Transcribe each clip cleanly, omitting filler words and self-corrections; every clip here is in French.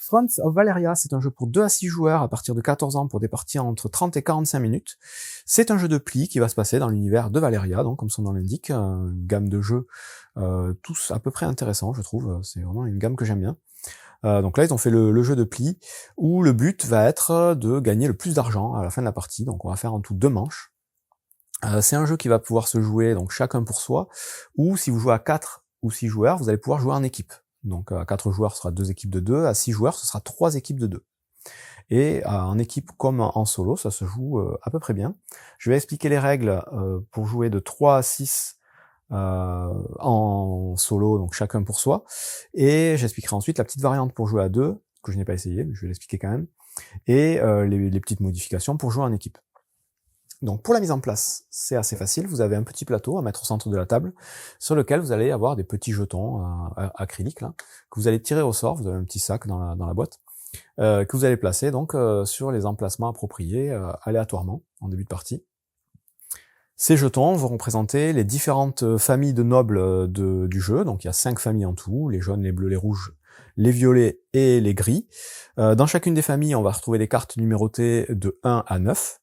Fronts of Valeria, c'est un jeu pour 2 à 6 joueurs à partir de 14 ans pour des parties entre 30 et 45 minutes. C'est un jeu de pli qui va se passer dans l'univers de Valeria, donc comme son nom l'indique, une gamme de jeux tous à peu près intéressants, je trouve. C'est vraiment une gamme que j'aime bien. Donc là, ils ont fait le jeu de pli, où le but va être de gagner le plus d'argent à la fin de la partie. Donc on va faire en tout 2 manches. C'est un jeu qui va pouvoir se jouer donc chacun pour soi, ou si vous jouez à 4 ou 6 joueurs, vous allez pouvoir jouer en équipe. Donc à 4 joueurs, ce sera 2 équipes de 2, à 6 joueurs, ce sera 3 équipes de 2. Et en équipe comme en solo, ça se joue à peu près bien. Je vais expliquer les règles pour jouer de 3 à 6 en solo, donc chacun pour soi, et j'expliquerai ensuite la petite variante pour jouer à 2, que je n'ai pas essayé, mais je vais l'expliquer quand même, et les petites modifications pour jouer en équipe. Donc pour la mise en place, c'est assez facile, vous avez un petit plateau à mettre au centre de la table, sur lequel vous allez avoir des petits jetons acryliques, là, que vous allez tirer au sort, vous avez un petit sac dans la boîte, que vous allez placer donc sur les emplacements appropriés aléatoirement, en début de partie. Ces jetons vont représenter les différentes familles de nobles du jeu, donc il y a 5 familles en tout, les jaunes, les bleus, les rouges, les violets et les gris. Dans chacune des familles, on va retrouver des cartes numérotées de 1 à 9,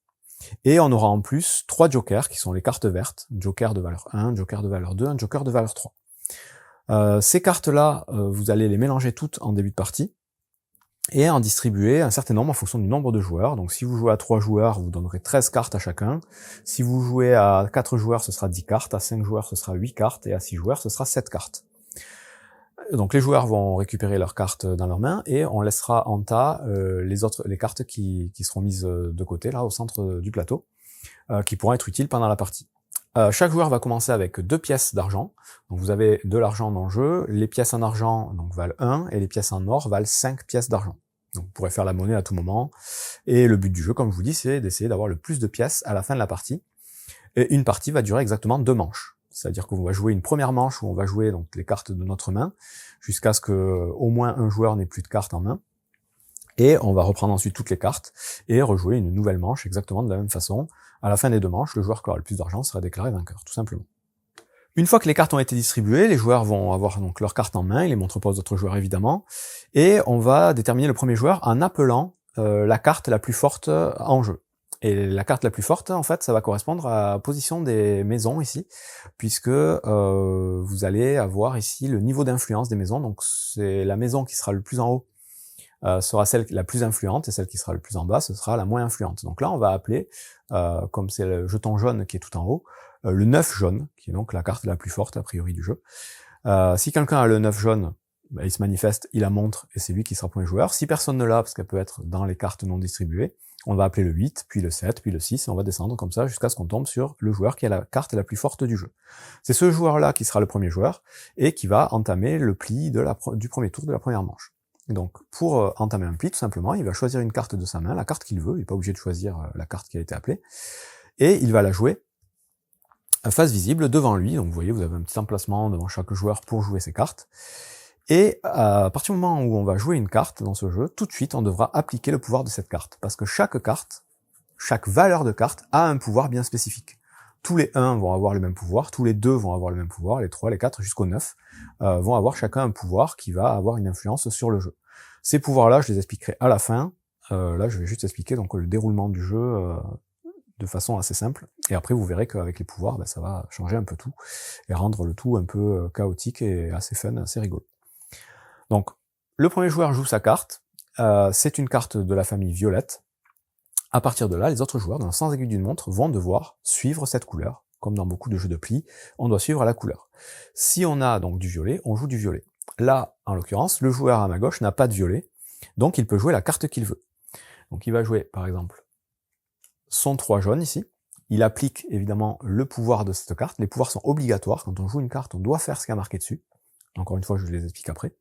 et on aura en plus 3 jokers, qui sont les cartes vertes, joker de valeur 1, joker de valeur 2, un joker de valeur 3. Ces cartes-là, vous allez les mélanger toutes en début de partie, et en distribuer un certain nombre en fonction du nombre de joueurs. Donc si vous jouez à 3 joueurs, vous donnerez 13 cartes à chacun. Si vous jouez à 4 joueurs, ce sera 10 cartes, à 5 joueurs, ce sera 8 cartes, et à 6 joueurs, ce sera 7 cartes. Donc les joueurs vont récupérer leurs cartes dans leurs mains, et on laissera en tas les cartes qui seront mises de côté, là, au centre du plateau, qui pourront être utiles pendant la partie. Chaque joueur va commencer avec 2 pièces d'argent. Donc vous avez de l'argent dans le jeu, les pièces en argent donc valent 1, et les pièces en or valent 5 pièces d'argent. Donc vous pourrez faire la monnaie à tout moment, et le but du jeu, comme je vous dis, c'est d'essayer d'avoir le plus de pièces à la fin de la partie. Et une partie va durer exactement 2 manches. C'est-à-dire qu'on va jouer une première manche où on va jouer donc les cartes de notre main, jusqu'à ce que au moins un joueur n'ait plus de cartes en main. Et on va reprendre ensuite toutes les cartes, et rejouer une nouvelle manche exactement de la même façon. À la fin des 2 manches, le joueur qui aura le plus d'argent sera déclaré vainqueur, tout simplement. Une fois que les cartes ont été distribuées, les joueurs vont avoir donc leurs cartes en main, ils les montrent pas aux autres joueurs évidemment, et on va déterminer le premier joueur en appelant la carte la plus forte en jeu. Et la carte la plus forte, en fait, ça va correspondre à la position des maisons ici, puisque vous allez avoir ici le niveau d'influence des maisons, donc c'est la maison qui sera le plus en haut sera celle la plus influente, et celle qui sera le plus en bas, ce sera la moins influente. Donc là, on va appeler, comme c'est le jeton jaune qui est tout en haut, le 9 jaune, qui est donc la carte la plus forte a priori du jeu. Si quelqu'un a le 9 jaune, bah, il se manifeste, il la montre, et c'est lui qui sera premier joueur. Si personne ne l'a, parce qu'elle peut être dans les cartes non distribuées, on va appeler le 8, puis le 7, puis le 6, et on va descendre comme ça jusqu'à ce qu'on tombe sur le joueur qui a la carte la plus forte du jeu. C'est ce joueur-là qui sera le premier joueur, et qui va entamer le pli du premier tour de la première manche. Donc pour entamer un pli, tout simplement, il va choisir une carte de sa main, la carte qu'il veut, il n'est pas obligé de choisir la carte qui a été appelée, et il va la jouer face visible devant lui. Donc vous voyez, vous avez un petit emplacement devant chaque joueur pour jouer ses cartes. Et à partir du moment où on va jouer une carte dans ce jeu, tout de suite on devra appliquer le pouvoir de cette carte, parce que chaque carte, chaque valeur de carte a un pouvoir bien spécifique. Tous les 1 vont avoir le même pouvoir, tous les 2 vont avoir le même pouvoir, les 3, les 4 jusqu'au 9 vont avoir chacun un pouvoir qui va avoir une influence sur le jeu. Ces pouvoirs-là, je les expliquerai à la fin. Là, je vais juste expliquer donc le déroulement du jeu de façon assez simple, et après vous verrez qu'avec les pouvoirs, ça va changer un peu tout, et rendre le tout un peu chaotique et assez fun, assez rigolo. Donc, le premier joueur joue sa carte, c'est une carte de la famille violette. À partir de là, les autres joueurs, dans le sens aigu d'une montre, vont devoir suivre cette couleur. Comme dans beaucoup de jeux de pli, on doit suivre la couleur. Si on a donc du violet, on joue du violet. Là, en l'occurrence, le joueur à ma gauche n'a pas de violet, donc il peut jouer la carte qu'il veut. Donc il va jouer, par exemple, son 3 jaune ici. Il applique évidemment le pouvoir de cette carte. Les pouvoirs sont obligatoires. Quand on joue une carte, on doit faire ce qui est marqué dessus. Encore une fois, je les explique après.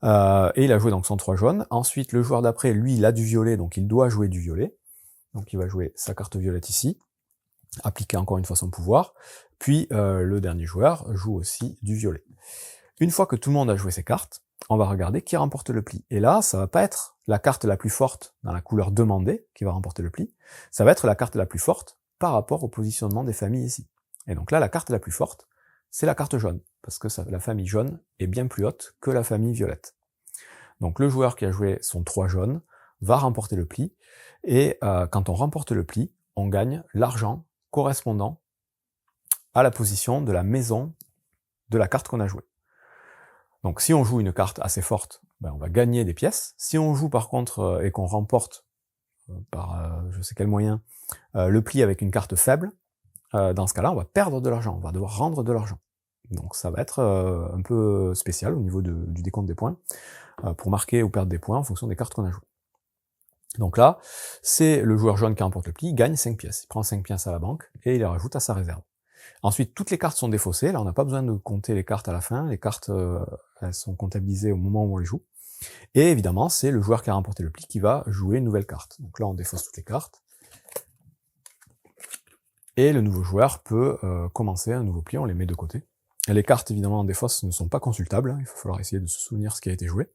Et il a joué donc son 3 jaune. Ensuite, le joueur d'après, lui, il a du violet, donc il doit jouer du violet. Donc il va jouer sa carte violette ici, appliquer encore une fois son pouvoir. Puis le dernier joueur joue aussi du violet. Une fois que tout le monde a joué ses cartes, on va regarder qui remporte le pli. Et là, ça va pas être la carte la plus forte dans la couleur demandée qui va remporter le pli, ça va être la carte la plus forte par rapport au positionnement des familles ici. Et donc là, la carte la plus forte, c'est la carte jaune, parce que la famille jaune est bien plus haute que la famille violette. Donc le joueur qui a joué son 3 jaune va remporter le pli, et quand on remporte le pli, on gagne l'argent correspondant à la position de la maison de la carte qu'on a jouée. Donc si on joue une carte assez forte, ben, on va gagner des pièces. Si on joue par contre et qu'on remporte par je sais quel moyen le pli avec une carte faible, dans ce cas-là, on va perdre de l'argent, on va devoir rendre de l'argent. Donc ça va être un peu spécial au niveau du décompte des points, pour marquer ou perdre des points en fonction des cartes qu'on a jouées. Donc là, c'est le joueur jaune qui remporte le pli, il gagne 5 pièces. Il prend 5 pièces à la banque et il les rajoute à sa réserve. Ensuite, toutes les cartes sont défaussées, là on n'a pas besoin de compter les cartes à la fin, les cartes elles sont comptabilisées au moment où on les joue. Et évidemment, c'est le joueur qui a remporté le pli qui va jouer une nouvelle carte. Donc là on défausse toutes les cartes. Et le nouveau joueur peut commencer un nouveau pli, on les met de côté. Et les cartes évidemment en défausse ne sont pas consultables, hein, il va falloir essayer de se souvenir ce qui a été joué.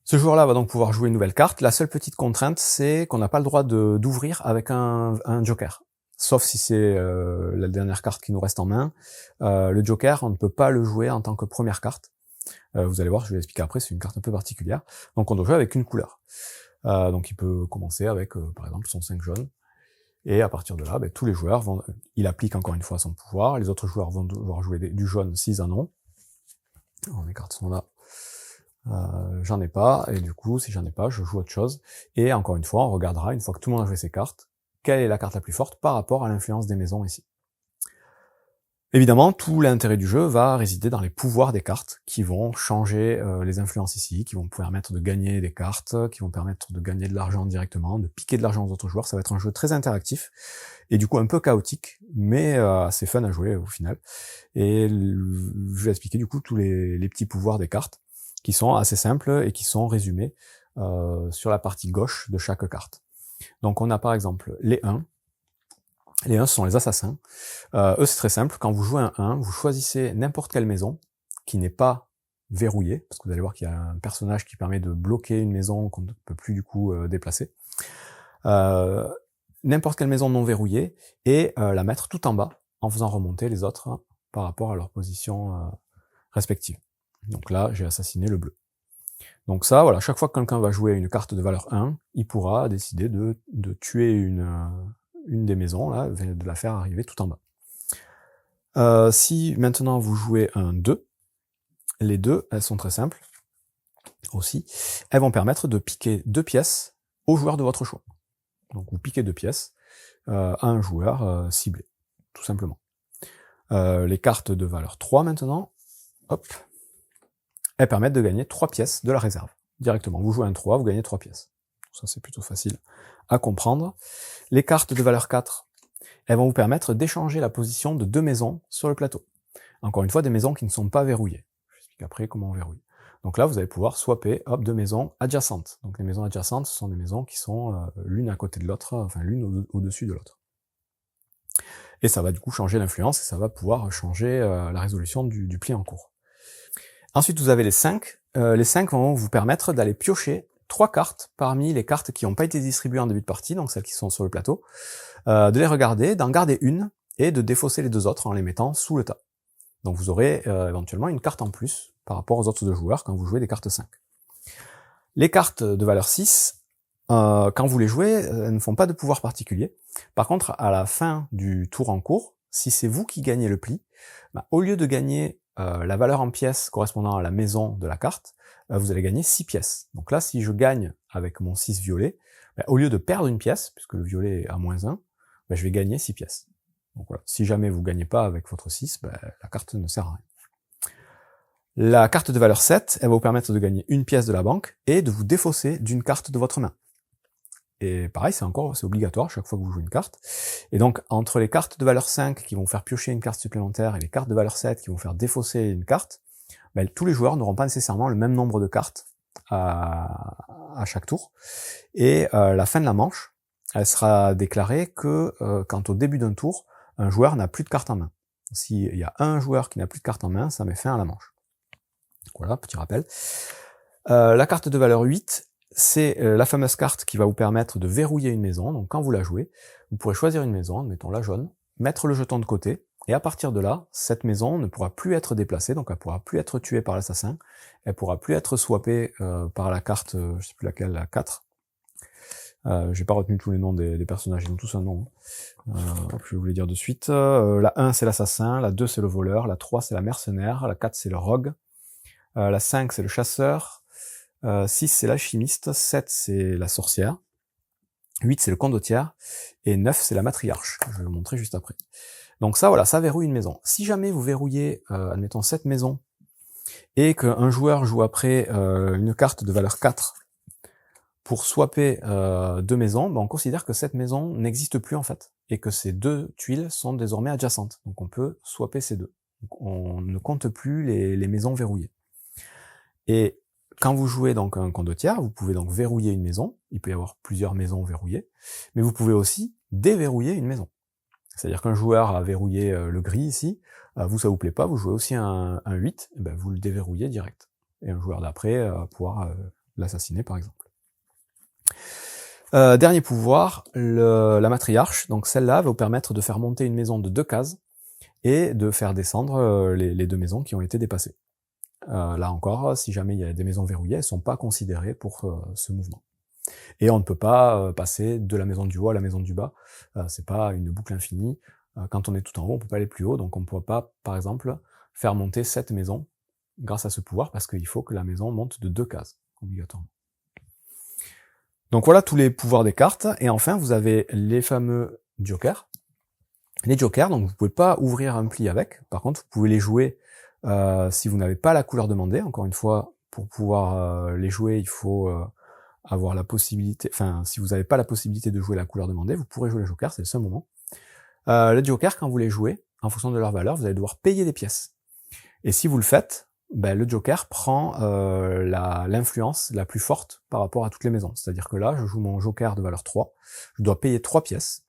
Ce joueur-là va donc pouvoir jouer une nouvelle carte. La seule petite contrainte, c'est qu'on n'a pas le droit d'ouvrir avec un joker. Sauf si c'est la dernière carte qui nous reste en main. Le joker, on ne peut pas le jouer en tant que première carte. Vous allez voir, je vais l'expliquer après, c'est une carte un peu particulière. Donc on doit jouer avec une couleur. Donc il peut commencer avec, par exemple, son 5 jaune. Et à partir de là, ben, tous les joueurs vont... Il applique encore une fois son pouvoir. Les autres joueurs vont devoir jouer du jaune s'ils en ont. Alors, mes cartes sont là. J'en ai pas, et du coup, si j'en ai pas, je joue autre chose. Et encore une fois, on regardera, une fois que tout le monde a joué ses cartes, quelle est la carte la plus forte par rapport à l'influence des maisons ici. Évidemment, tout l'intérêt du jeu va résider dans les pouvoirs des cartes, qui vont changer les influences ici, qui vont permettre de gagner des cartes, qui vont permettre de gagner de l'argent directement, de piquer de l'argent aux autres joueurs. Ça va être un jeu très interactif, et du coup un peu chaotique, mais assez fun à jouer au final. Et je vais expliquer du coup tous les petits pouvoirs des cartes, qui sont assez simples et qui sont résumés sur la partie gauche de chaque carte. Donc on a par exemple les 1. Les 1, ce sont les assassins. Eux, c'est très simple. Quand vous jouez un 1, vous choisissez n'importe quelle maison qui n'est pas verrouillée, parce que vous allez voir qu'il y a un personnage qui permet de bloquer une maison qu'on ne peut plus du coup déplacer. N'importe quelle maison non verrouillée, et la mettre tout en bas, en faisant remonter les autres par rapport à leur position respective. Donc là, j'ai assassiné le bleu. Donc ça, voilà, chaque fois que quelqu'un va jouer une carte de valeur 1, il pourra décider de tuer une des maisons, là, de la faire arriver tout en bas. Si maintenant vous jouez un 2, les 2, elles sont très simples, aussi, elles vont permettre de piquer 2 pièces au joueur de votre choix. Donc vous piquez 2 pièces à un joueur ciblé, tout simplement. Les cartes de valeur 3 maintenant, hop, elles permettent de gagner 3 pièces de la réserve, directement. Vous jouez un 3, vous gagnez 3 pièces. Ça c'est plutôt facile à comprendre. Les cartes de valeur 4, elles vont vous permettre d'échanger la position de 2 maisons sur le plateau. Encore une fois, des maisons qui ne sont pas verrouillées. Je explique après comment on verrouille. Donc là, vous allez pouvoir swapper, hop, 2 maisons adjacentes. Donc les maisons adjacentes, ce sont des maisons qui sont l'une à côté de l'autre, enfin l'une au-dessus de l'autre. Et ça va du coup changer l'influence, et ça va pouvoir changer la résolution du pli en cours. Ensuite, vous avez les 5. Les 5 vont vous permettre d'aller piocher 3 cartes parmi les cartes qui n'ont pas été distribuées en début de partie, donc celles qui sont sur le plateau, de les regarder, d'en garder une, et de défausser les 2 autres en les mettant sous le tas. Donc vous aurez éventuellement une carte en plus par rapport aux autres 2 joueurs quand vous jouez des cartes 5. Les cartes de valeur 6, quand vous les jouez, elles ne font pas de pouvoir particulier. Par contre, à la fin du tour en cours, si c'est vous qui gagnez le pli, au lieu de gagner la valeur en pièces correspondant à la maison de la carte, vous allez gagner 6 pièces. Donc là, si je gagne avec mon 6 violet, au lieu de perdre une pièce, puisque le violet est à -1, je vais gagner 6 pièces. Donc voilà, si jamais vous gagnez pas avec votre 6, la carte ne sert à rien. La carte de valeur 7, elle va vous permettre de gagner une pièce de la banque et de vous défausser d'une carte de votre main. Et pareil, c'est obligatoire chaque fois que vous jouez une carte. Et donc, entre les cartes de valeur 5 qui vont faire piocher une carte supplémentaire et les cartes de valeur 7 qui vont faire défausser une carte, tous les joueurs n'auront pas nécessairement le même nombre de cartes à chaque tour. Et la fin de la manche, elle sera déclarée que quand au début d'un tour, un joueur n'a plus de carte en main. S'il y a un joueur qui n'a plus de carte en main, ça met fin à la manche. Voilà, petit rappel. La carte de valeur 8, c'est la fameuse carte qui va vous permettre de verrouiller une maison. Donc quand vous la jouez, vous pourrez choisir une maison, mettons la jaune, mettre le jeton de côté, Et à partir de là, cette maison ne pourra plus être déplacée, donc elle pourra plus être tuée par l'assassin, elle pourra plus être swappée par la carte, je sais plus laquelle, la 4. J'ai pas retenu tous les noms des personnages, ils ont tous un nom. Je vais vous les dire de suite. La 1 c'est l'assassin, la 2 c'est le voleur, la 3 c'est la mercenaire, la 4 c'est le rogue, la 5 c'est le chasseur, 6 c'est l'alchimiste, 7 c'est la sorcière, 8 c'est le condottière, et 9 c'est la matriarche. Je vais vous montrer juste après. Donc ça, voilà, ça verrouille une maison. Si jamais vous verrouillez, admettons, cette maison, et qu'un joueur joue après une carte de valeur 4 pour swapper 2 maisons, ben on considère que cette maison n'existe plus en fait, et que ces 2 tuiles sont désormais adjacentes. Donc on peut swapper ces 2. Donc on ne compte plus les maisons verrouillées. Et quand vous jouez donc un condottière, vous pouvez donc verrouiller une maison, il peut y avoir plusieurs maisons verrouillées, mais vous pouvez aussi déverrouiller une maison. C'est-à-dire qu'un joueur a verrouillé le gris ici, vous ça vous plaît pas, vous jouez aussi un 8, et ben vous le déverrouillez direct. Et un joueur d'après pourra l'assassiner par exemple. Dernier pouvoir, la matriarche, donc celle-là va vous permettre de faire monter une maison de 2 cases, et de faire descendre les 2 maisons qui ont été dépassées. Là encore, si jamais il y a des maisons verrouillées, elles sont pas considérées pour ce mouvement. Et on ne peut pas passer de la maison du haut à la maison du bas, c'est pas une boucle infinie. Quand on est tout en haut, on peut pas aller plus haut, donc on ne peut pas, par exemple, faire monter cette maison grâce à ce pouvoir, parce qu'il faut que la maison monte de 2 cases, obligatoirement. Donc voilà tous les pouvoirs des cartes, et enfin vous avez les fameux jokers. Les jokers, donc vous pouvez pas ouvrir un pli avec, par contre vous pouvez les jouer si vous n'avez pas la couleur demandée. Encore une fois, pour pouvoir les jouer, il faut avoir la possibilité, enfin, si vous n'avez pas la possibilité de jouer la couleur demandée, vous pourrez jouer les jokers, c'est le seul moment. Les jokers, quand vous les jouez, en fonction de leur valeur, vous allez devoir payer des pièces. Et si vous le faites, ben, le joker prend l'influence la plus forte par rapport à toutes les maisons. C'est-à-dire que là, je joue mon joker de valeur 3, je dois payer 3 pièces,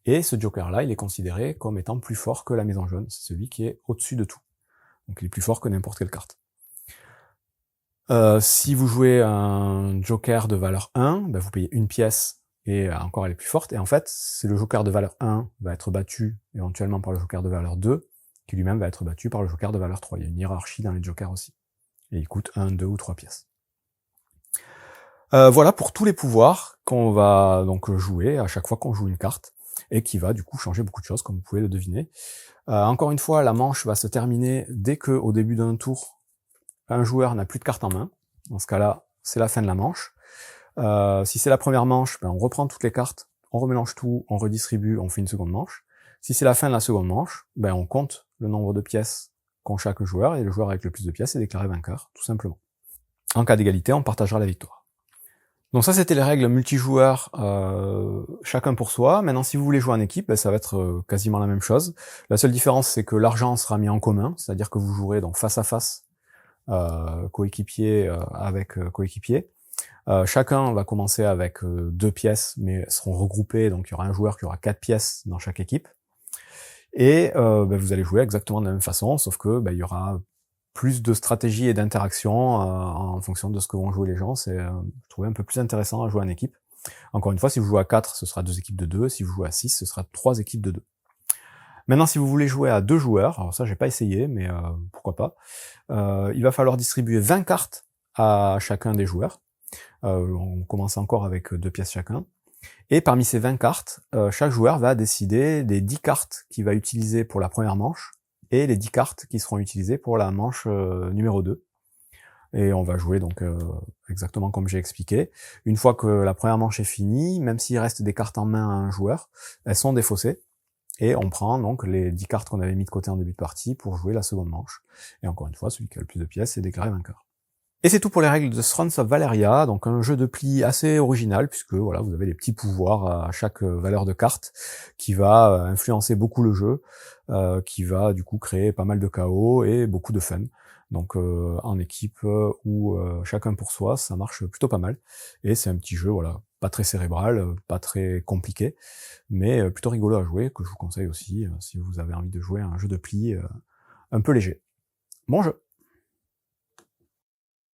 et ce joker-là, il est considéré comme étant plus fort que la maison jaune, c'est celui qui est au-dessus de tout. Donc il est plus fort que n'importe quelle carte. Si vous jouez un joker de valeur 1, ben vous payez une pièce, et encore elle est plus forte, et en fait, c'est le joker de valeur 1 va être battu éventuellement par le joker de valeur 2, qui lui-même va être battu par le joker de valeur 3. Il y a une hiérarchie dans les jokers aussi. Et il coûte 1, 2 ou 3 pièces. Voilà pour tous les pouvoirs qu'on va donc jouer à chaque fois qu'on joue une carte, et qui va du coup changer beaucoup de choses, comme vous pouvez le deviner. Encore une fois, la manche va se terminer dès que, au début d'un tour, un joueur n'a plus de cartes en main. Dans ce cas-là, c'est la fin de la manche. Si c'est la première manche, ben on reprend toutes les cartes, on remélange tout, on redistribue, on fait une seconde manche. Si c'est la fin de la seconde manche, ben on compte le nombre de pièces qu'ont chaque joueur, et le joueur avec le plus de pièces est déclaré vainqueur, tout simplement. En cas d'égalité, on partagera la victoire. Donc ça, c'était les règles multijoueurs, chacun pour soi. Maintenant, si vous voulez jouer en équipe, ben, ça va être quasiment la même chose. La seule différence, c'est que l'argent sera mis en commun, c'est-à-dire que vous jouerez donc face à face, coéquipier avec coéquipier. Chacun va commencer avec 2 pièces, mais seront regroupées, donc il y aura un joueur qui aura 4 pièces dans chaque équipe. Et ben, vous allez jouer exactement de la même façon, sauf que ben, il y aura plus de stratégie et d'interaction en fonction de ce que vont jouer les gens. C'est, je trouvais un peu plus intéressant à jouer en équipe. Encore une fois, si vous jouez à 4, ce sera 2 équipes de 2, si vous jouez à 6, ce sera 3 équipes de 2. Maintenant, si vous voulez jouer à 2 joueurs, alors ça j'ai pas essayé, mais pourquoi pas, il va falloir distribuer 20 cartes à chacun des joueurs. On commence encore avec 2 pièces chacun. Et parmi ces 20 cartes, chaque joueur va décider des 10 cartes qu'il va utiliser pour la première manche, et les 10 cartes qui seront utilisées pour la manche numéro 2. Et on va jouer donc exactement comme j'ai expliqué. Une fois que la première manche est finie, même s'il reste des cartes en main à un joueur, elles sont défaussées, et on prend donc les 10 cartes qu'on avait mis de côté en début de partie pour jouer la seconde manche. Et encore une fois, celui qui a le plus de pièces est déclaré vainqueur. Et c'est tout pour les règles de Thrones of Valeria, donc un jeu de pli assez original, puisque voilà, vous avez des petits pouvoirs à chaque valeur de carte, qui va influencer beaucoup le jeu, qui va du coup créer pas mal de chaos et beaucoup de fun. Donc en équipe ou chacun pour soi, ça marche plutôt pas mal. Et c'est un petit jeu, voilà, pas très cérébral, pas très compliqué, mais plutôt rigolo à jouer, que je vous conseille aussi si vous avez envie de jouer à un jeu de pli un peu léger. Bon jeu!